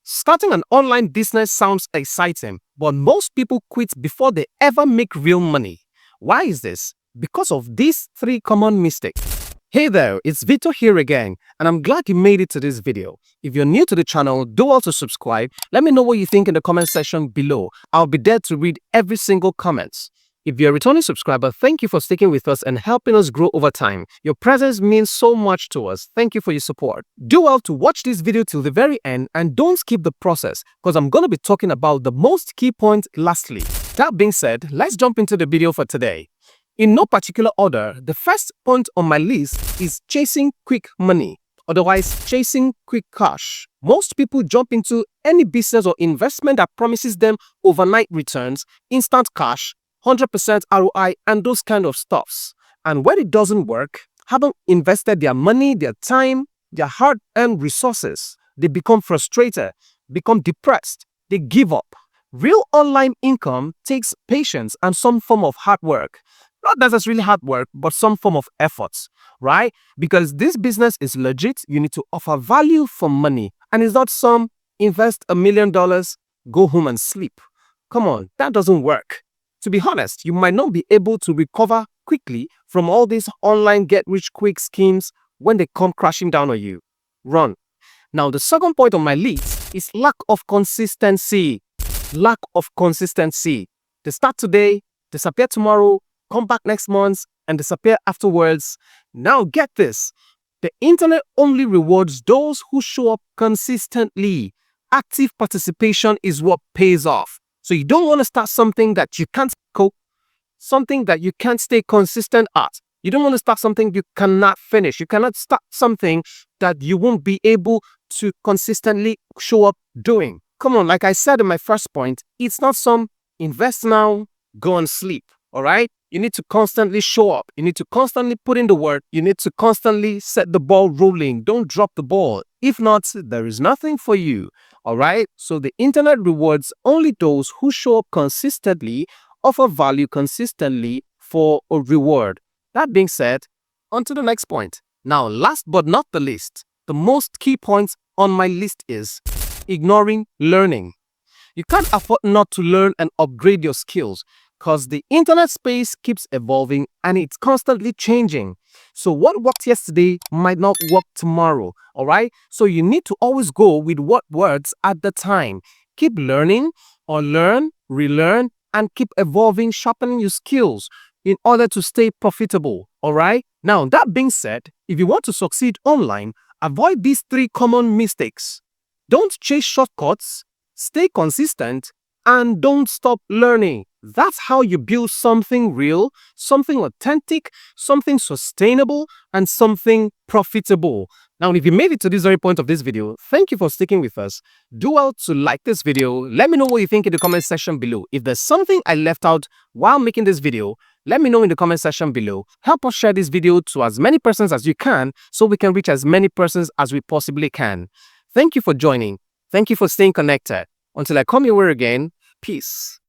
Starting an online business sounds exciting, but most people quit before they ever make real money. Why is this? Because of these three common mistakes. Hey there, it's Vito here again, and I'm glad you made it to this video. If you're new to the channel, do also subscribe. Let me know what you think in the comment section below. I'll be there to read every single comment. If you're a returning subscriber, thank you for sticking with us and helping us grow over time. Your presence means so much to us. Thank you for your support. Do well to watch this video till the very end and don't skip the process because I'm going to be talking about the most key points lastly. That being said, let's jump into the video for today. In no particular order, the first point on my list is chasing quick money, otherwise chasing quick cash. Most people jump into any business or investment that promises them overnight returns, instant cash, 100% ROI and those kind of stuffs. And when it doesn't work, haven't invested their money, their time, their hard-earned resources, they become frustrated, become depressed, they give up. Real online income takes patience and some form of hard work. Not necessarily hard work, but some form of efforts, right? Because this business is legit, you need to offer value for money. And it's not some invest $1 million, go home and sleep. Come on, that doesn't work. To be honest, you might not be able to recover quickly from all these online get-rich-quick schemes when they come crashing down on you. Run. Now, the second point on my list is lack of consistency. Lack of consistency. They start today, disappear tomorrow, come back next month, and disappear afterwards. Now, get this. The internet only rewards those who show up consistently. Active participation is what pays off. So you don't want to start something that you can't cope, something that you can't stay consistent at. You don't want to start something you cannot finish. You cannot start something that you won't be able to consistently show up doing. Come on, like I said in my first point, it's not some invest now, go and sleep, all right? You need to constantly show up. You need to constantly put in the work. You need to constantly set the ball rolling. Don't drop the ball. If not, there is nothing for you. All right? So the internet rewards only those who show up consistently, offer value consistently for a reward. That being said, on to the next point. Now, last but not the least, the most key point on my list is ignoring learning. You can't afford not to learn and upgrade your skills because the internet space keeps evolving and it's constantly changing. So what worked yesterday might not work tomorrow, all right? So you need to always go with what works at the time. Keep learning or learn, relearn, and keep evolving, sharpening your skills in order to stay profitable, all right? Now, that being said, if you want to succeed online, avoid these three common mistakes. Don't chase shortcuts, stay consistent, and don't stop learning. That's how you build something real, something authentic, something sustainable, and something profitable. Now, if you made it to this very point of this video, thank you for sticking with us. Do well to like this video. Let me know what you think in the comment section below. If there's something I left out while making this video, let me know in the comment section below. Help us share this video to as many persons as you can so we can reach as many persons as we possibly can. Thank you for joining. Thank you for staying connected. Until I come your way again, peace.